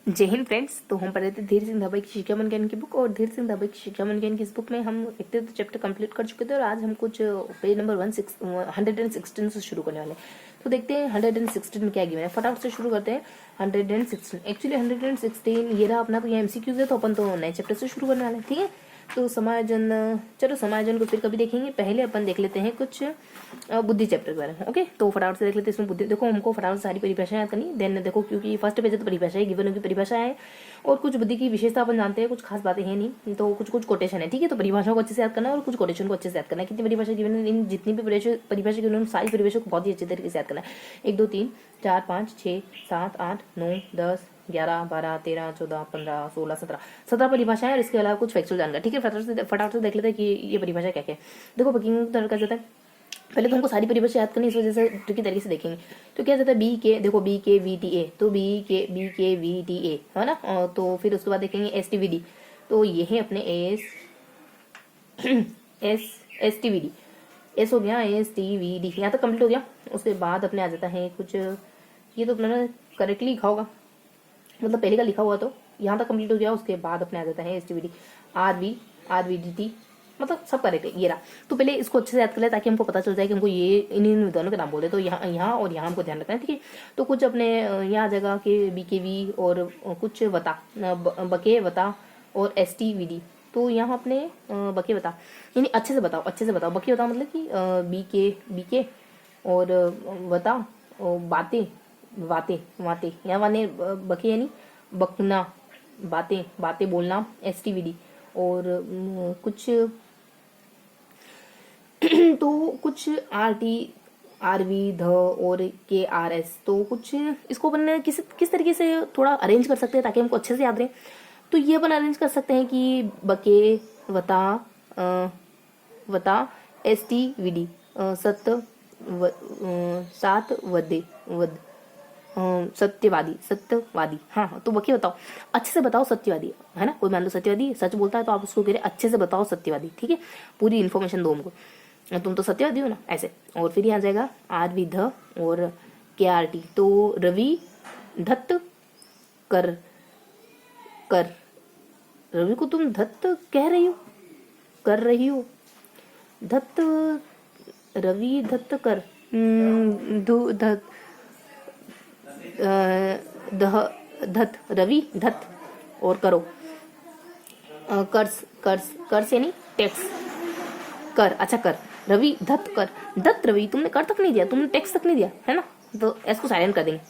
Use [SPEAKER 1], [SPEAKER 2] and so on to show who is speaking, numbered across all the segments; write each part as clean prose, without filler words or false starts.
[SPEAKER 1] जय हिंद फ्रेंड्स। तो हम पढ़ रहे थे धीर सिंह धाबा की शिक्षा मनज्ञान की बुक, और धीर सिंह धाबा की शिक्षा मनज्ञान की इस बुक में हम एक चैप्टर कंप्लीट कर चुके थे और आज हम कुछ पेज नंबर 116 से शुरू करने वाले हैं। तो देखते हैं 116 में क्या गिवन है, फटाफट से शुरू करते हैं। 116 एक्चुअली 116 ये रहा अपना, तो ये एमसीक्यूज है, तो अपन तो नए चैप्टर से शुरू करने वाले हैं। ठीक है, तो समायोजन, चलो समायोजन को फिर कभी देखेंगे, पहले अपन देख लेते हैं कुछ बुद्धि चैप्टर के बारे में। ओके, तो फटाफट से देख लेते हैं। इसमें बुद्धि देखो, हमको फटाफट सारी परिभाषाएं याद करनी, देन देखो क्योंकि फर्स्ट पेज है तो परिभाषाएं गिवन होगी, परिभाषा है और कुछ बुद्धि की विशेषता अपन जानते हैं, कुछ खास बातें हैं नहीं, तो कुछ कुछ कोटेशन है। ठीक है, तो परिभाषाओं को अच्छे से याद करना और कुछ कोटेशन को अच्छे से याद करना है। कितनी परिभाषा गिवन है, इन जितनी भी परिभाषा गिवन है सारी परिभाषा को बहुत ही अच्छे तरीके से याद करना है। 1 2 3 4 5 6 7 8 9 10 11 12 13 14 15 16 17 परिभाषाएं और इसके अलावा कुछ फैक्चुअल जानकारी। ठीक है, फटाफट से देख लेते हैं कि ये परिभाषा क्या क्या है। देखो बकिंग का जाता है, पहले तो हमको सारी परिभाषा याद करनी, इस वजह से ट्रिकी तरीके से देखेंगे। तो क्या जाता है, बी के, देखो बी के वी टी ए, तो बी के वी टी ए है ना। तो फिर उसके बाद देखेंगे एस टी वी डी, तो ये है अपने S T V D, S हो गया, एस टी वी डी यहाँ तक कंप्लीट हो गया। उसके बाद अपने आ जाता है कुछ, ये तो मैंने करेक्टली लिखा होगा, मतलब पहले का लिखा हुआ, तो यहाँ तक कंप्लीट हो गया। उसके बाद अपने आ जाता है S T V D, R V D T, मतलब सब करेक्ट है ये रहा। तो पहले इसको अच्छे से याद कर ले ताकि हमको पता चल जाए कि हमको ये इन विधानों के नाम बोले, तो यहाँ और यहाँ हमको ध्यान रखना है। ठीक है, तो कुछ अपने यहाँ जगह के बी के वी और कुछ वता, बके वता और एस टी वी डी, तो यहाँ अपने बके वता, यानी अच्छे से बताओ बके वता मतलब कि बी के और वता और वाते यहाँ वाने बके यानी बकना, बातें बोलना, एस टी वी डी और कुछ तो कुछ आर वी ध और के आर एस, तो कुछ इसको अपन किस तरीके से थोड़ा अरेंज कर सकते हैं ताकि हमको अच्छे से याद रहे। तो ये अपन अरेंज कर सकते हैं कि बके वता एस टी वी डी, सात सत्यवादी। हाँ, तो बके बताओ, अच्छे से बताओ सत्यवादी है ना। कोई मान लो सत्यवादी सच बोलता है तो आप उसको कह रहे अच्छे से बताओ सत्यवादी। ठीक है, पूरी इन्फॉर्मेशन दो हमको, तुम तो सत्यवादी हो ना, ऐसे। और फिर यहाँ जाएगा आर वी ध और के आर टी, तो रवि धत्त कर रवि को तुम धत्त कह रही हो, कर रही हो, धत्त, रवि धत्त कर, धत रवि धत और करो, कर्स यानी टैक्स, कर, अच्छा कर, रवि धत कर, दत्त रवि तुमने कर तक नहीं दिया, तुमने टैक्स तक नहीं दिया है ना, तो इसको साइलेंट कर देंगे।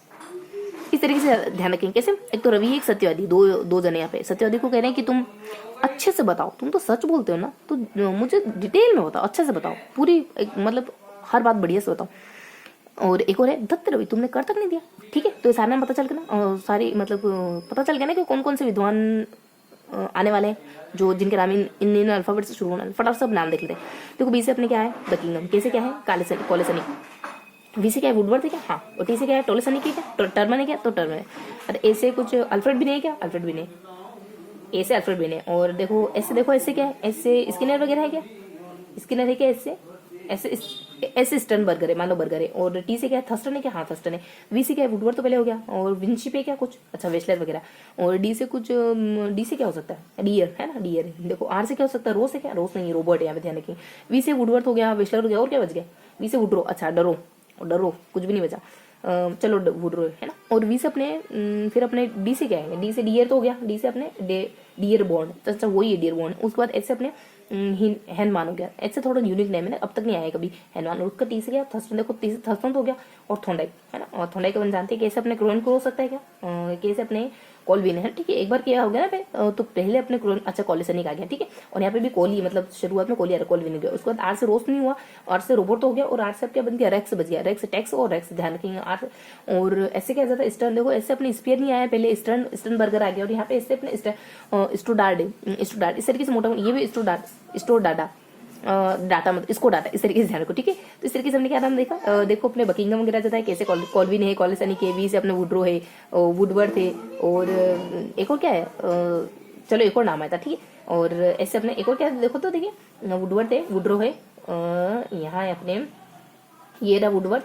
[SPEAKER 1] इस तरीके से ध्यान रखेंगे। कैसे, एक तो रवि एक सत्यवादी, दो जने यहाँ पे सत्यवादी को कह रहे हैं कि तुम अच्छे से बताओ, तुम तो सच बोलते हो ना, तो मुझे डिटेल में बताओ, अच्छे से बताओ, पूरी मतलब हर बात बढ़िया से बताओ। और एक और है दत्त रवि तुमने कर तक नहीं दिया। ठीक है, तो सारा नाम पता चल गया ना, सारी मतलब पता चल गया ना कि कौन कौन से विद्वान आने वाले हैं, जो जिनके नाम इन अल्फाबेट से शुरू होना है। फटाफट सब नाम देख लेते हैं। देखो बी से अपने क्या है, बकिंगम, के से क्या है, कॉलेसनी, वी से क्या है, वुडवर्थ है क्या, हाँ, और टी से क्या है, टोलेसनी की क्या, टर्मन है क्या, तो टर्मन है। और ए से कुछ अल्फ्रेड भी नहीं है क्या, अल्फ्रेड भी नहीं, ए से अल्फ्रेड भी नहीं। और देखो एस से, देखो एस से क्या है, एस से स्किनर वगैरह है क्या, स्किनर है क्या, ऐसे स्टर्नबर्गर है, मान लो बर्गर है। और टी से क्या है, थर्स्टन है क्या, हाँ थर्स्टन है। वी से क्या है, वुडवर्थ तो पहले हो गया, और विंशिप है क्या कुछ, अच्छा वेस्लर वगैरह। और डी से कुछ, डी से क्या हो सकता है, डियर है ना, डियर है। देखो आर से क्या हो सकता है, रोज से क्या, रोज नहीं, रोबोट है यहाँ पे ध्यान रखिए। वी से वुडवर्थ हो गया, वेस्लर हो गया, और क्या बच गया, वी से वुड्रो, अच्छा डरो कुछ भी नहीं बचा, चलो वुड्रो है ना। और वी से अपने फिर अपने डी से क्या है, डी से डियर तो हो गया, डी से अपने डियर बॉन्ड, अच्छा वही है डियर बॉन्ड। उसके बाद एच से अपने हैनमान हो गया, एच से थोड़ा यूनिक नेम है ना, अब तक नहीं आया कभी हैनमान। और उसका टी से क्या, थर्स्टन, देखो टी से थर्स्टन तो हो गया, और थोंडाई है ना। और थोंडाई को अपन जानते हैं कैसे अपने क्रोन को हो सकता है क्या, कैसे अपने कॉलविन है। ठीक है, एक बार क्या हो गया ना पे, तो पहले अपने क्रोन, अच्छा कॉलेसनिक आ गया। ठीक है, और यहाँ पे भी कोली, मतलब शुरुआत में कोली आ रहा, कॉलविन हो गया। उसके बाद आर से रोस्ट नहीं हुआ, आर से रोबोट तो हो गया, और आर से क्या बन गया, रेक्स बच गया, रेक्स टैक्स और रेक्स ध्यान रखेंगे आर। और ऐसे क्या जाता है, स्टर्न, देखो ऐसे अपने स्पीयर नहीं आया पहले, स्टर्न बर्गर आ गया, और यहाँ पे ऐसे अपने स्टूडार्ड, इस तरीके से मोटा, ये भी स्टोर डाटा, डाटा मतलब इसको डाटा, इस तरीके से ध्यान रखो। ठीक है, तो इस तरीके से हमने क्या नाम देखा, देखो अपने बकिंगम वगैरह जाता है, कैसे कॉलविन है, कॉलेसनी के, वी से अपने वुड्रो है, वुडवर्थ है, और एक और क्या है, चलो एक और नाम आया था। ठीक है, और ऐसे अपने एक और क्या देखो, तो देखिए वुडवर्थ है, वुड्रो है, यहाँ है अपने ये रहा वुडवर्थ,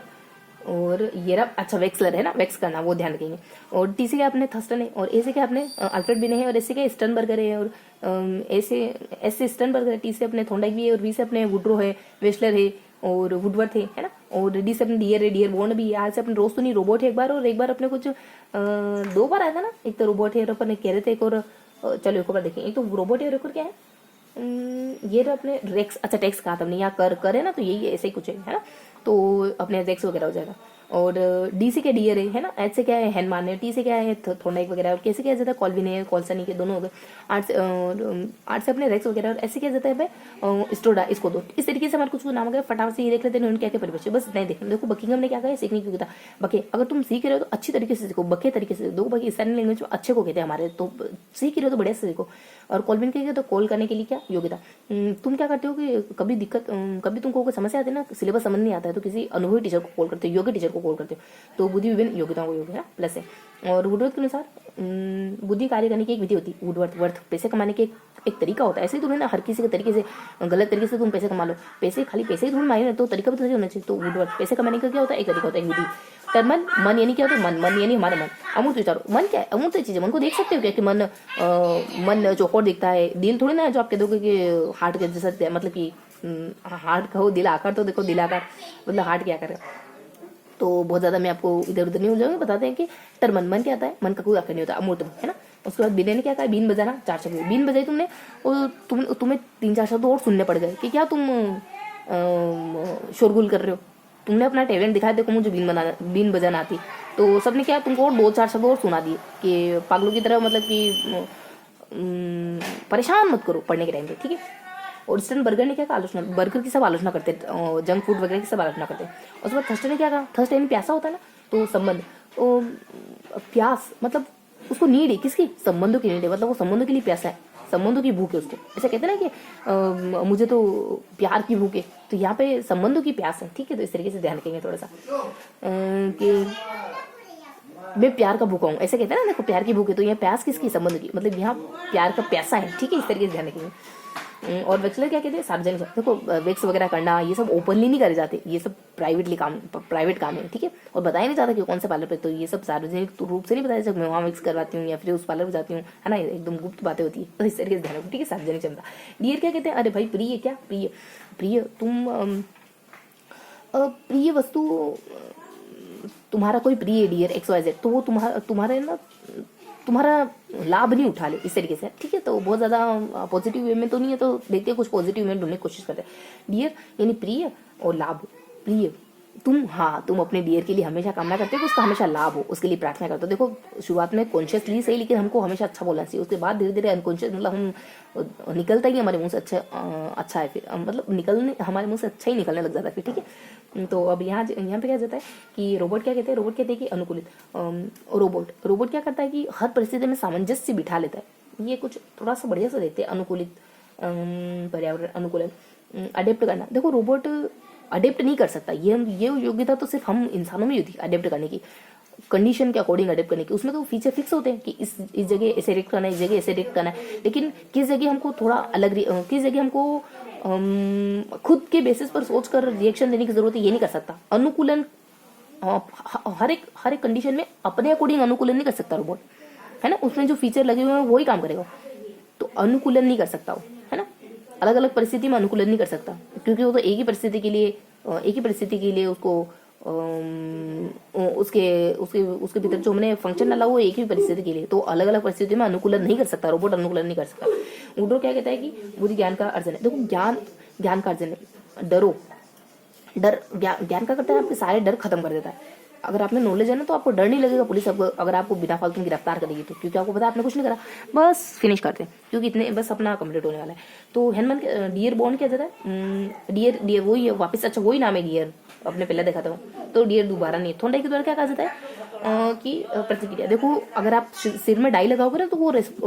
[SPEAKER 1] और ये रहा, अच्छा वेक्सलर है ना, वेक्स करना वो ध्यान रखेंगे। और टी से क्या अपने थर्स्टन है, और ए से क्या अपने अल्फ्रेड बिने है, और एस से क्या स्टर्नबर्गर है, और एस से स्टर्नबर्गर है, टी से अपने थॉर्नडाइक भी है, और वी से अपने वुड्रो है, वेस्लर है, और वुडवर्थ है ना, और डी से अपने डियर है, डियर बॉन्ड भी है, आर से अपने रोज तो नहीं रोबोट है एक बार, और एक बार अपने कुछ 2 बार आया था ना, एक तो रोबोट है और अपन कह रहे थे एक और, चलो एक बार देखें, एक तो रोबोट है और एक और क्या है, ये तो अपने रेक्स, अच्छा टेक्स कहा था हमने, यहाँ कर करे ना, तो यही ऐसे ही कुछ है ना, तो अपने रेक्स वगैरह हो जाएगा। और डी से क्या डियर है ना, एच से क्या है हैंडमान है, टी से क्या है थोर्नडाइक वगैरह, और कैसे क्या जाता है कॉल्विन है, कॉल्सनी के दोनों हो गए, आर्ट से अपने रेक्स वगैरह, और ऐसे क्या जाता है भाई स्टोडा, इसको दो। इस तरीके से हमारे कुछ नाम हो गए, फटाफट से ये देख लेते हैं उनके क्या परिभाषा, बस नहीं देखना। देखो बकिंगम ने क्या कहा, सीखने की था बके, अगर तुम सीख रहे हो तो अच्छी तरीके से सीखो, बके तरीके से दो, बाकी साइन लैंग्वेज में अच्छे को कहते हैं हमारे, तो सीख रहे हो तो बढ़िया से सीखो। और कॉल्विन के तो कॉल करने के लिए क्या योग्यता, तुम क्या करते हो कि कभी दिक्कत, कभी तुमको कोई समस्या आती है ना, सिलेबस समझ नहीं आता है, तो किसी अनुभवी टीचर को कॉल करते हो, योग्य टीचर को कॉल करते हो, तो बुद्धि विभिन्न योग्यताओं को योग्य है प्लस है। और वुडवर्थ के अनुसार बुद्धि कार्य करने की एक विधि होती है, वुडवर्थ पैसे कमाने के एक तरीका होता है। ऐसे ही तुम्हें ना हर किसी के तरीके से, गलत तरीके से तुम पैसे कमा लो, पैसे खाली पैसे ही थोड़ी मांगे, तो तरीका भी तो सही होना चाहिए। तो वुडवर्थ पैसे कमाने का क्या होता है, एक तरीका होता है विधि। टर्मन, मन यानी क्या होता है, मन यानी हमारा मन। अमूर्त विचारो, मन क्या है, अमूर्त चीज है, मन को देख सकते हो क्या, कि मन चौकोर दिखता है, दिल थोड़ी ना है जो आप कह दोगे कि हार्ट के जैसा, मतलब कि हार्ट कहो, दिल आकार तो देखो, दिल आकार मतलब हार्ट क्या करेगा, तो बहुत ज्यादा मैं आपको इधर उधर नहीं उलझाऊंगा, बताते हैं कि टर्मन, मन क्या आता है, मन का कोई आकार नहीं होता, अमूर्त है ना। उसके बाद बीने ने क्या कहा, बीन बजाना, 4 शब्द बीन बजाई तुमने, और तुम्हें 3-4 शब्द और सुनने पड़ गए कि क्या तुम शोरगुल कर रहे हो, तुमने अपना टैलेंट दिखाया, देखो मुझे बीन बजाना आती, तो सबने क्या तुमको और 2-4 शब्द और सुना दिए कि पागलों की तरह, मतलब कि परेशान मत करो पढ़ने के टाइम पे, ठीक है। और स्टर्न बर्गर ने क्या कहा, आलोचना, बर्गर की सब आलोचना करते हैं, जंक फूड वगैरह की सब आलोचना करते हैं। उसके बाद थर्स्टन ने क्या कहा, थर्स्ट यानी प्यासा होता है ना, तो संबंध, तो प्यास मतलब उसको नीड है, किसकी, संबंधों की नीड है, मतलब वो संबंधों के लिए प्यासा है, संबंधों की भूख है उसको, ऐसा कहते हैं ना कि मुझे तो प्यार की भूख है, तो यहाँ पे संबंधों की प्यास है, ठीक है। तो इस तरीके से ध्यान रखेंगे थोड़ा सा कि मैं प्यार का भूखा हूँ, ऐसे कहते हैं ना, देखो प्यार की भूख है, तो यहाँ प्यास किसकी, संबंध की, मतलब यहाँ प्यार का प्यासा है, ठीक है। इस तरीके से ध्यान रखेंगे। और वेक्सलर क्या कहते हैं, सार्वजनिक, देखो वेक्स वगैरह करना ये सब ओपनली नहीं करे जाते, ये सब प्राइवेट काम है, ठीक है। और बताया नहीं जाता कि कौन से पार्लर पे, तो ये सब सार्वजनिक रूप से नहीं बताया जाता, मैं वहाँ वेक्स करवाती हूँ या फिर उस पार्लर पर जाती हूँ, है ना, एकदम गुप्त बातें होती है, तो इस तरीके से ध्यान रखो, ठीक है। सार्वजनिक क्षमता। डियर क्या कहते हैं, अरे भाई प्रिय, क्या प्रिय, प्रिय तुम प्रिय वस्तु, तुम्हारा कोई प्रिय डियर XYZ, तो वो तुम्हारे ना तुम्हारा लाभ नहीं उठा ले, इस तरीके से, ठीक है। तो बहुत ज्यादा पॉजिटिव वे में तो नहीं है, तो देखते हैं कुछ पॉजिटिव में ढूंढने की कोशिश करते हैं। डियर यानी प्रिय, और लाभ, प्रिय तुम अपने डियर के लिए हमेशा कामना करते हो कि उसका हमेशा लाभ हो, उसके लिए प्रार्थना करते हो। देखो शुरुआत में कॉन्शियसली सही, लेकिन हमको हमेशा अच्छा बोलना चाहिए, उसके बाद धीरे धीरे अनकॉन्शियस, मतलब हम निकलता ही हमारे मुंह से अच्छा है, फिर मतलब निकलने हमारे मुंह से अच्छा ही निकलने लग जाता है फिर, ठीक है। तो अब यहाँ पे क्या जाता है कि रोबोट क्या कहते हैं, रोबोट कहते हैं कि अनुकूलित, रोबोट क्या करता है कि हर परिस्थिति में सामंजस्य बिठा लेता है। ये कुछ थोड़ा सा बढ़िया से देखते हैं, अनुकूलित, पर्यावरण अनुकूलन, अडेप्ट करना। देखो रोबोट अडेप्ट नहीं कर सकता, ये योग्यता तो सिर्फ हम इंसानों में ही होती है, अडेप्ट करने की, कंडीशन के अकॉर्डिंग अडेप्ट करने की। उसमें तो फीचर फिक्स होते हैं कि इस जगह ऐसे रिएक्ट करना है, इस जगह ऐसे रिएक्ट करना है, लेकिन किस जगह हमको थोड़ा अलग, किस जगह हमको खुद के बेसिस पर सोचकर रिएक्शन देने की जरूरत है, ये नहीं कर सकता। अनुकूलन हर एक कंडीशन में अपने अकॉर्डिंग अनुकूलन नहीं कर सकता रोबोट, है ना, उसमें जो फीचर लगे हुए हैं वही काम करेगा, तो अनुकूलन नहीं कर सकता वो, है ना, अलग अलग परिस्थिति में अनुकूलन नहीं कर सकता, क्योंकि वो तो एक ही परिस्थिति के लिए उसको उसके भीतर जो हमने फंक्शन डाला वो एक ही परिस्थिति के लिए, तो अलग अलग परिस्थिति में अनुकूलन नहीं कर सकता, रोबोट अनुकूलन नहीं कर सकता। वुड्रो क्या कहता है कि बुद्धि ज्ञान का अर्जन है। देखो ज्ञान का अर्जन है, डर ज्ञान का करता है, आपके सारे डर खत्म कर देता है। अगर आपने नॉलेज है ना, तो आपको डर नहीं लगेगा पुलिस अगर आपको बिना फालतू गिरफ्तार करेगी तो, क्योंकि आपको पता है आपने कुछ नहीं करा, बस फिनिश करते हैं, क्योंकि इतने बस अपना कंप्लीट होने वाला है। तो हेनमन डियर बॉन्ड क्या जाता है, डियर वही है वापस, अच्छा वही नाम है डियर, अपने पहले देखा था, तो डियर दोबारा नहीं। थोड़ा के द्वारा क्या कहा जाता है कि प्रतिक्रिया। देखो अगर आप सिर में डाई लगाओगे ना, तो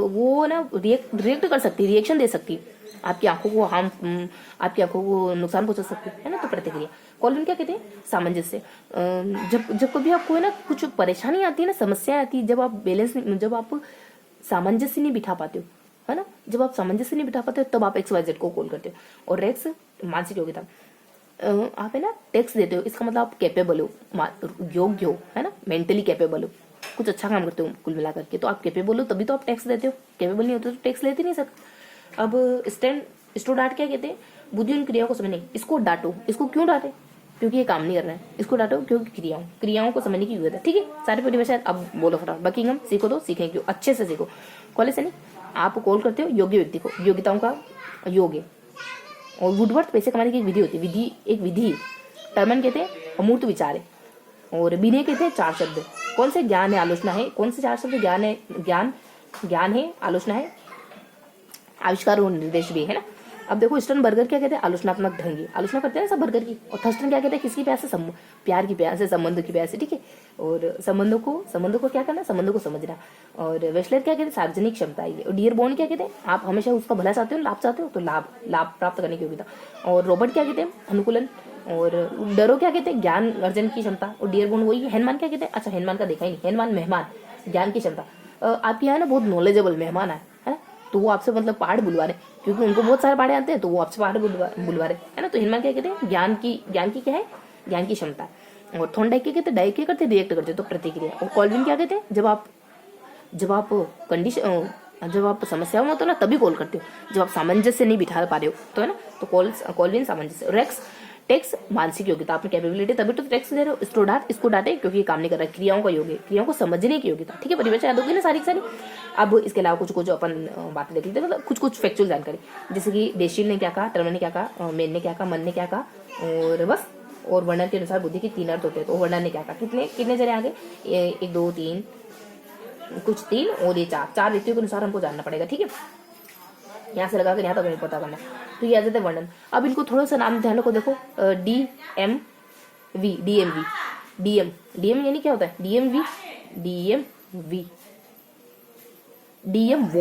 [SPEAKER 1] वो ना रिएक्ट कर सकती है, रिएक्शन दे सकती है, आपकी आंखों को नुकसान पहुंचा सकती है ना, तो प्रतिक्रिया। कॉल्विन क्या कहते हैं, सामंजस्य। जब कभी आपको है ना कुछ परेशानी आती है ना, समस्या आती है, जब आप सामंजस्य नहीं बिठा पाते हो, है ना, जब आप सामंजस्य नहीं बिठा पाते हो, तब आप XYZ को कॉल करते हो। और रेक्स मानसिक योग्यता, आप है ना टेक्स्ट देते हो, इसका मतलब आप कैपेबल हो, योग्य हो, है ना, मेंटली कैपेबल हो, कुछ अच्छा काम करते हो कुल मिलाकर के, तो आप कैपेबल हो तभी तो आप टेक्स्ट देते हो, कैपेबल नहीं होते तो टेक्स्ट लेते नहीं सकते। अब इसको डांट क्या कहते हैं, बुद्धिहीन क्रियाओं को समझने, इसको डांटो, इसको क्यों डांटे, क्योंकि ये काम नहीं कर रहा है, इसको डांटो क्योंकि क्रियाओं को समझने की जरूरत है। ठीक है, सारी परिभाषा अब बोलो फटाफट, बकिंगम सीखो तो सीखें क्यों, अच्छे से सीखो, कॉलेज से नहीं। आप कॉल करते हो योग्य व्यक्ति को, योग्यताओं का योग्य, और वुडवर्थ पैसे कमाने की एक विधि होती है, एक विधि। टर्मन कहते हैं अमूर्त विचार है, और बिने कहते हैं चार शब्द। कौन से, ज्ञान है, आलोचना है, कौन से चार शब्द, ज्ञान है, ज्ञान है, आलोचना है, आविष्कार और निर्देश भी है ना। अब देखो स्टर्नबर्गर क्या कहते हैं, आलोचनात्मक ढंग, आलोचना करते हैं सब बर्गर की। और थर्स्टन क्या कहते हैं, किसकी प्यास से, प्यार की प्यास से, संबंध की प्यास से। ठीक है, और संबंधों को क्या करना, संबंधों को समझना। और वेस्लर क्या कहते हैं, सार्वजनिक क्षमता है। और डियर बॉन्ड क्या कहते हैं, आप हमेशा उसका भला चाहते हो, लाभ चाहते हो, तो लाभ प्राप्त करने की योग्यता। और रॉबर्ट क्या कहते हैं, अनुकूलन। और डरो क्या कहते हैं, ज्ञान अर्जन की क्षमता। और डियर बॉन्ड वही है। हेनमान क्या कहते हैं, अच्छा हेनमान का देखा ही नहीं, हेनमान मेहमान, ज्ञान की क्षमता। आपके यहाँ ना बहुत नॉलेजेबल मेहमान है ना, तो वो आपसे मतलब पहाड़ बुलवा रहे, क्योंकि उनको बहुत सारे पहाड़े आते हैं, तो वो आपसे पहाड़ बुलवा रहे है ना। तो हिनमान क्या कहते हैं, ज्ञान की क्या है, ज्ञान की क्षमता। और थॉर्नडाइक क्या कहते हैं, डाइक क्या करते हैं, रिएक्ट करते हैं, तो प्रतिक्रिया। और कॉल्विन क्या कहते हैं, जब आप समस्याओं में हो तो ना तभी कॉल करते हो, जब आप सामंजस्य नहीं बिठा पा रहे हो, तो है ना, तो कॉल्विन सामंजस्य। रेक्स टेक्स मानसिक योग्यता, आपने कैपेबिलिटी, तभी तो टेक्स दे रहे हो। इसको डांटे क्योंकि ये काम नहीं कर रहा है, क्रियाओं का योग्य, क्रियाओं को समझने की योग्यता। ठीक है, परिभाषा याद होगी ना सारी की सारी। अब इसके अलावा कुछ अपन बातें देख लेते हैं, मतलब कुछ फैक्चुअल जानकारी, जैसे कि देशील ने क्या कहा, टर्मन ने क्या कहा, मेन ने क्या कहा, मन ने क्या कहा, और बस। और वर्णन के अनुसार बुद्धि के 3 अर्थ होते हैं, तो वर्णन ने क्या कहा, कितने जने आगे, 1 2 3, कुछ 3 और ये 4 व्यक्तियों के अनुसार हमको जानना पड़ेगा। ठीक है, यहाँ से लगाकर यहाँ तक हमें पता करना, तो ये आ जाते हैं वर्णन। अब इनको थोड़ा सा नाम ध्यान रखो, देखो डीएम यानी क्या होता है, डीएम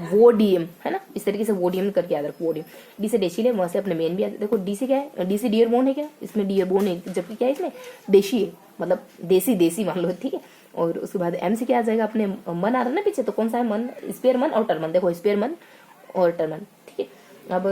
[SPEAKER 1] वो डीएम है ना, इस तरीके से वो डीएम करके याद रखो, वो डीएम। डी से डेशील है, वहां से अपने मेन भी आते। देखो डी से क्या है, डी से डियर बोन है, क्या इसमें डियर बोन है, जबकि क्या है इसमें देशी है, मतलब देसी मान लो। ठीक है, और उसके बाद एम से क्या आ जाएगा, अपने मन आ रहा है ना पीछे, तो कौन सा है, मन, स्पेयर मन और टर्मन। देखो स्पेयर मन और टर्मन। ठीक है, अब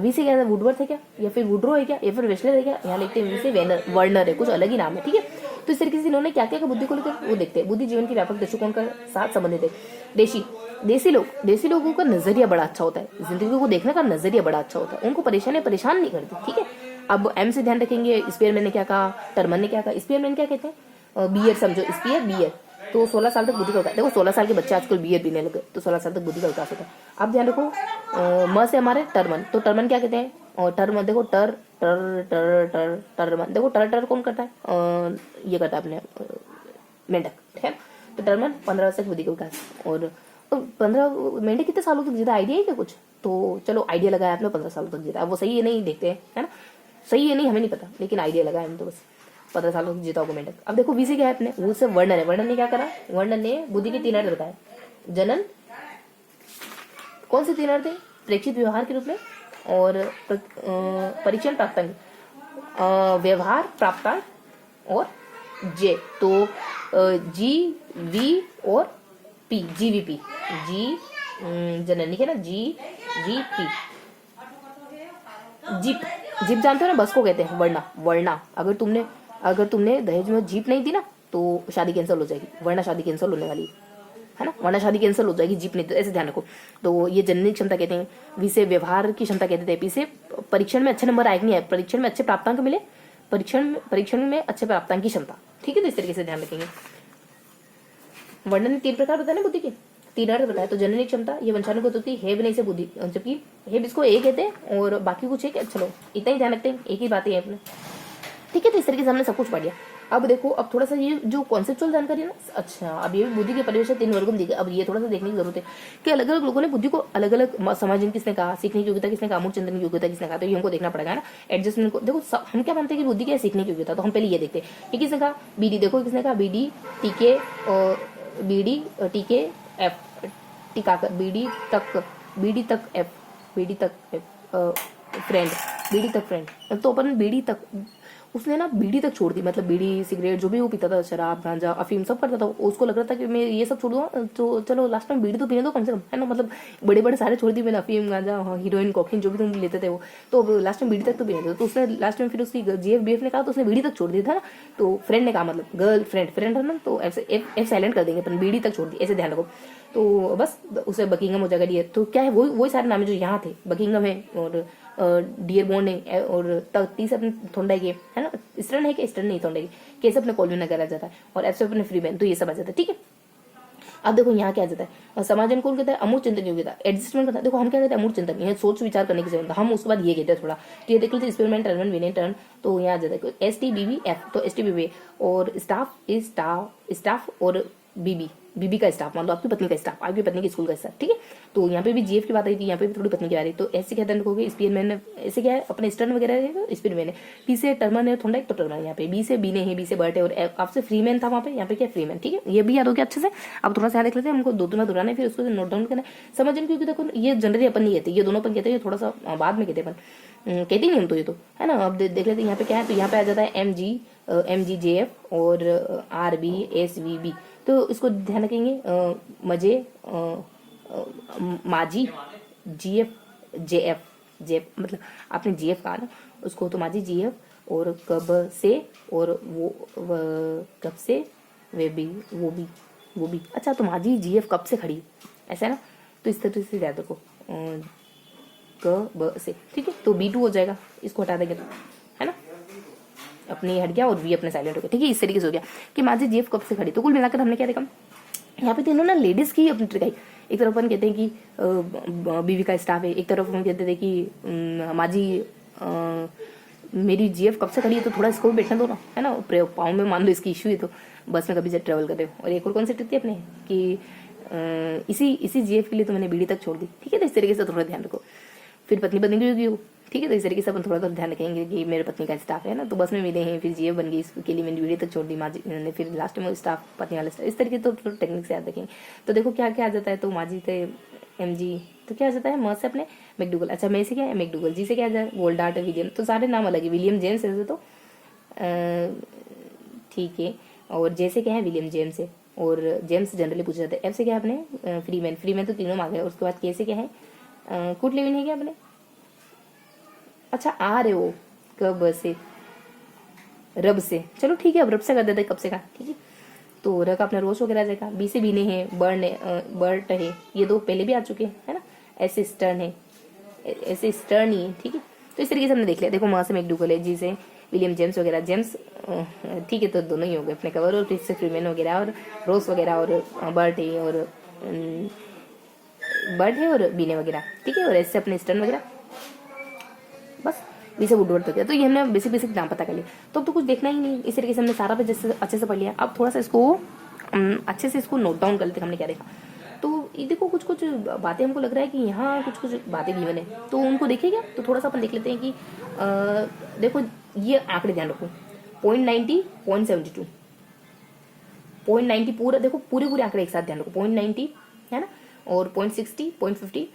[SPEAKER 1] वी से क्या है, वुडवर्थ है क्या, या फिर वुड्रो है क्या, या फिर वेस्लर है क्या, यहाँ लिखते हैं वी से वर्नर है, कुछ अलग ही नाम है। ठीक है, तो इस तरीके से इन्होंने क्या क्या बुद्धि को लेकर वो देखते हैं, बुद्धि जीवन की व्यापक दृष्टिकोण का साथ संबंधित है। देसी लोगों का नजरिया बड़ा अच्छा होता है, जिंदगी को देखने का नजरिया बड़ा अच्छा होता है, उनको परेशान नहीं करती। ठीक है, अब एम से ध्यान रखेंगे, स्पेयरमैन ने क्या कहा, टर्मन ने क्या कहा। स्पेयरमैन क्या कहते हैं, बियर समझो, बियर तो 16 साल तक बुद्धि का विकास। देखो 16 साल के बच्चे आजकल बियर पीने लगे, तो 16 साल तक बुद्धि का विकास होता है। आप ध्यान रखो, म से हमारे टर्मन, तो टर्मन क्या कहते हैं, और टर्मन देखो टर्मन देखो टर कौन करता है, ये करता है अपने मेंढक। ठीक है, तो टर्मन 15 वर्ष तक बुद्धि का विकास। और 15 मेंढक कितने सालों तक जीता, आइडिया है क्या कुछ, तो चलो आइडिया लगाया आपने, 15 सालों तक जीता। वो सही है नहीं देखते हैं, है ना, सही है नहीं हमें नहीं पता, लेकिन आइडिया लगाया हमने, तो बस 15 सालों तक जीता होगा मेंढक। अब देखो वी से क्या है अपने, वो से वर्णन है, वर्णन ने क्या करा, वर्णन ने बुद्धि के 3 अर्थ बताए। जनन, कौन से 3 अर्थ है, प्रेक्षित व्यवहार के रूप में, और परीक्षण प्राप्तांक, व्यवहार प्राप्तांक, और जे, तो जी वी और पी, जीवीपी, जननी है ना, जी पी, जीप जानते हो ना, बस को कहते हैं वर्णा। अगर तुमने दहेज में जीप नहीं दी ना, तो शादी कैंसिल हो जाएगी, वरना शादी कैंसिल होने वाली है ना, वरना शादी कैंसिल हो जाएगी, जीप नहीं, तो ऐसे ध्यान रखो। तो ये जननी क्षमता कहते हैं, वी से व्यवहार की क्षमता कहते थे, पी से परीक्षण में अच्छे नंबर आए नहीं आए, परीक्षण में अच्छे प्राप्तांक मिले, परीक्षण में अच्छे प्राप्तांक की क्षमता। ठीक है, तो इस तरीके से ध्यान रखेंगे। वर्णन ने 3 प्रकार बताया ना बुद्धि के, 3 अर्थ बताया। तो जननी क्षमता ये वंशानुगत होती है, हेब नहीं से बुद्धि, जबकि हेब इसको एक कहते हैं और बाकी कुछ है क्या, चलो इतना ही ध्यान रखते हैं, एक ही बात है अपने। ठीक है, तो इस तरीके से हमने सब कुछ पढ़ लिया। अब देखो, अब थोड़ा सा ये जो कॉन्सेप्चुअल जानकारी है ना, अच्छा अब ये बुद्धि की परिभाषा 3 वर्गों में दी गई। अब ये थोड़ा सा देखने की जरूरत है कि अलग अलग लोगों ने बुद्धि को अलग अलग समझने, किसने कहा सीखने की योग्यता, किसने कहा अमूर्त चिंतन की योग्यता, किसने कहा, तो ये हमको देखना पड़ेगा ना, एडजस्टमेंट को। देखो हम क्या मानते हैं कि बुद्धि क्या है, सीखने की योग्यता, तो हम पहले ये देखते हैं कि किसने कहा बीडी, देखो किसने कहा बीडी टीके, एफ टिकाकर, बीडी तक एफ फ्रेंड, तो अपन बीडी तक उसने ना बीड़ी तक छोड़ दी, मतलब बीड़ी सिगरेट जो भी वो पीता था, शराब गांजा अफीम सब करता था। उसको लग रहा था कि मैं ये सब छोड़ दूंगा तो चलो लास्ट में बीड़ी तो पीने दो कम से कम, है ना। मतलब बड़े बड़े सारे छोड़ दी मैंने, अफीम गांजा हीरोइन कोकीन जो भी तुम लेते थे वो, तो अब लास्ट में बीड़ी तक तो पीने दो। तो उसने लास्ट में फिर उसकी जीएफ बीएफ ने कहा तो उसने बीड़ी तक छोड़ दी था ना। तो फ्रेंड ने कहा, मतलब गर्ल फ्रेंड है ना, तो एफ साइलेंट कर देंगे अपन, बीड़ी तक छोड़ दी, ऐसे ध्यान रखो। तो बस उसे बकिंगम हो जाएगा डियर। तो क्या है वही सारे नाम है जो यहाँ थे, बकिंगम है और डियर बॉन्ड है और तीस अपने थोंडाई है ना, ईस्टर्न है कि ईस्टर्न नहीं थोंडाई, कैसे अपने कॉलविन नगर आ जाता है और एफ से अपने फ्री मैन, तो ये सब आ जाता है। ठीक है, अब देखो यहाँ क्या आ जाता है, समाजन कौन कहता है, अमूर्त चिंतन योग्यता, एडजस्टमेंट करता है। देखो हम क्या कहते हैं, अमूर्त चिंतन, यहाँ सोच विचार करने की जरूरत, हम उसके बाद ये कहते हैं थोड़ा। तो ये देख लेते एक्सपेरिमेंट टर्न विनय टर्न, तो यहाँ आ जाता है S T B B F, तो एस टी बी बी और स्टाफ और बीबी का स्टाफ, मान लो आपकी पत्नी का स्टाफ, आपकी पत्नी के स्कूल का स्टाफ। ठीक है, तो यहाँ पे भी जीएफ की बात आई थी, यहाँ पे भी थोड़ी पत्नी की आ रही। तो ऐसे क्या देखोगे, स्पीयरमैन ऐसे क्या है अपने स्टर्न वगैरह है, स्पीयरमैन है। टी से टर्मन है थोड़ा, एक तो टर्मन यहाँ पे, बी से बीने है, बी से बर्ट है और आपसे फ्रीमैन था वहाँ पे, यहाँ पे क्या फ्रीमैन। ठीक है, ये भी याद हो गया अच्छे से। अब थोड़ा सा याद देख लेते हैं, हमको दो तीन बार दोहराना है फिर उसको नोट डाउन करना है। समझ क्योंकि देखो ये जनरली अपन नहीं कहते, ये दोनों अपन कहते हैं, थोड़ा सा बाद में कहते अपन, कहते ही नहीं हम तो ये तो, है ना। अब देख लेते हैं यहाँ पे क्या है, तो यहाँ पे आ जाता है एम जी जे एफ और R B S V B. तो इसको ध्यान रखेंगे, मजे माजी जीएफ जेएफ मतलब आपने जीएफ कहा ना उसको, तो माजी जीएफ और कब से और कब से वे भी वो भी अच्छा, तो माजी जीएफ कब से खड़ी, ऐसा है ना। तो इस तरह से याद रखो, क से। ठीक है, तो B2 हो जाएगा, इसको हटा देंगे तो, है ना, अपने हट गया और V अपने साइलेंट हो गया। ठीक है, इस तरीके से हो गया कि माजी जीएफ कब से खड़ी। तो कुल मिलाकर हमने क्या देखा, यहाँ पे तीनों ना लेडीज की अपनी ट्रिक आई। एक तरफ अपन कहते हैं कि बीवी का स्टाफ है, एक तरफ हम कहते थे कि माजी मेरी जीएफ कब से खड़ी है, तो थोड़ा इसको बैठने दो ना, है ना, पाँव में मान लो इसकी इशू है तो बस में कभी से ट्रेवल कर रहे हो। और एक और कौन सी ट्रिक थी अपने कि इसी जीएफ के लिए तो मैंने बीड़ी तक छोड़ दी। ठीक है, तो इस तरीके से थोड़ा ध्यान रखो। फिर पत्नी की होगी। ठीक है, तो इस तरीके से अपन थोड़ा सा ध्यान रखेंगे कि मेरे पत्नी का स्टाफ है ना, तो बस में मिले हैं, फिर जीएफ बन गई, इसके लिए मैंने वीडियो तक छोड़ दी माजी ने, फिर लास्ट में स्टाफ पत्नी वाला स्टाफ, इस तरीके तो टेक्निक से याद रखेंगे। तो देखो क्या क्या आ जाता है, तो माजी से एम जी, तो क्या आ जाता है म से अपने मैकडूगल, अच्छा मैं से क्या है मैकडूगल, जी से क्या आ जाए वोल्डार्ट विलियम, तो सारे नाम अलग है, विलियम जेम्स ऐसे तो ठीक है, और जे से क्या है विलियम जेम्स है, और जेम्स जनरली पूछा जाता है। एफ से क्या है अपने फ्रीमैन तो तीनों आ गए। उसके बाद के से क्या है कुट लेविन है क्या अपने, अच्छा आ रहे हो कब से रब से, चलो ठीक है, अब रब से कर देते कब से का। ठीक है, तो र का अपना रोज वगैरह आ जाएगा। बी से बीने हैं, बर्ट है, ये दो पहले भी आ चुके हैं, है ना। ऐसे स्टर्न है, ऐसे स्टर्न ही है। ठीक है, तो इस तरीके से हमने देख लिया। देखो वहां से मैकडूगल है, जी से विलियम जेम्स वगैरह, जेम्स ठीक है, तो दोनों ही हो गए अपने कवर, और फिर से फ्रीमैन वगैरह और रोज वगैरह और बर्ट है और बीने वगैरह। ठीक है, और ऐसे अपने स्टर्न वगैरह, बस बी से वुडवर्ड तक है। तो ये हमने बेसिक नाम पता कर लिया, तो अब तो कुछ देखना ही नहीं। इस तरीके से हमने सारा पे जैसे अच्छे से पढ़ लिया। अब थोड़ा सा इसको अच्छे से इसको नोट डाउन कर लेते हैं, हमने क्या देखा। तो ये देखो कुछ बातें हमको लग रहा है कि यहाँ कुछ बातें गिवन है, तो उनको देखें क्या, तो थोड़ा सा अपन देख लेते हैं कि देखो ये आंकड़े ध्यान रखो, 0.90, 0.72, 0.90 पूरा देखो, पूरे आंकड़े एक साथ ध्यान रखो, 0.90 है ना, और 0.60, 0.50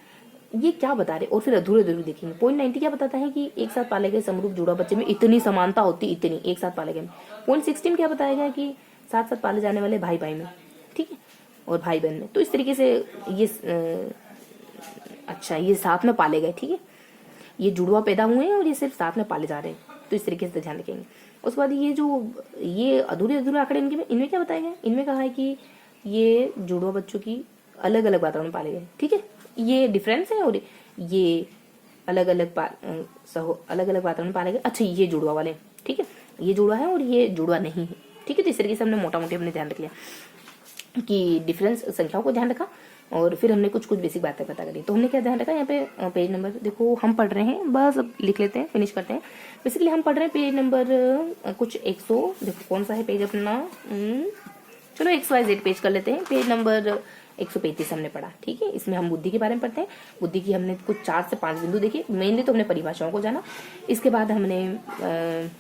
[SPEAKER 1] ये क्या बता रहे, और फिर अधूरे देखेंगे। 0.90 क्या बताता है कि एक साथ पाले गए समरूप जुड़ा बच्चे में इतनी समानता होती, इतनी एक साथ पाले गए। 0.16 क्या बताएगा कि साथ साथ पाले जाने वाले भाई भाई में, ठीक है, और भाई बहन में। तो इस तरीके से ये अच्छा ये साथ में पाले गए, ठीक है, ये जुड़वा पैदा हुए हैं और ये सिर्फ साथ में पाले जा रहे हैं, तो इस तरीके से ध्यान रखेंगे। उसके बाद ये अधूरे आंकड़े इनमें क्या बताएगा, इनमें कहा है कि ये जुड़वा बच्चों की अलग अलग वातावरण में पाले गए, ठीक है, ये डिफरेंस है, और ये अलग अलग वातावरण में पाले गए। अच्छा ये जुड़वा वाले, ठीक है, ये जुड़वा है और ये जुड़वा नहीं है, ठीक है। तो इस तरीके से हमने मोटा मोटी अपने ध्यान रख लिया कि डिफरेंस संख्याओं को ध्यान रखा, और फिर हमने कुछ बातें पता करी। तो हमने क्या ध्यान रखा, यहाँ पे पेज नंबर देखो हम पढ़ रहे हैं, बस अब लिख लेते हैं, फिनिश करते हैं। बेसिकली हम पढ़ रहे हैं पेज नंबर कुछ 100, देखो कौन सा है पेज अपना, चलो XYZ पेज कर लेते हैं, पेज नंबर 135 हमने पढ़ा, ठीक है। इसमें हम बुद्धि के बारे में पढ़ते हैं। बुद्धि की हमने कुछ 4 से 5 बिंदु देखे, मेनली तो हमने परिभाषाओं को जाना। इसके बाद हमने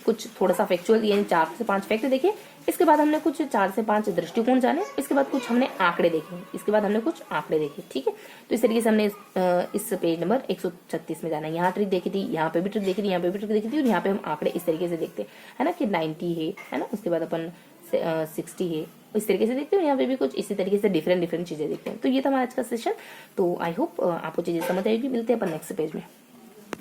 [SPEAKER 1] कुछ थोड़ा सा फैक्चुअल यानी 4 से 5 फैक्ट देखे। इसके बाद हमने कुछ 4 से 5 दृष्टिकोण जाने। इसके बाद कुछ हमने आंकड़े देखे। इसके बाद हमने कुछ आंकड़े देखे, ठीक है। तो इस तरीके से हमने इस पेज नंबर 136 में जाना है। यहाँ ट्रिक देखी थी, यहाँ पे भी ट्रिक देखी थी, यहाँ पे भी ट्रिक देखी थी, और यहाँ पे हम आंकड़े इस तरीके से देखते हैं ना कि 90 है ना। उसके बाद अपन 60 है, इस तरीके से देखते हो। यहाँ पे भी कुछ इसी तरीके से डिफरेंट चीजें देखते हैं। तो ये था हमारा आज का सेशन। तो आई होप आपको चीजें समझ आएगी। मिलते हैं अपन नेक्स्ट पेज में।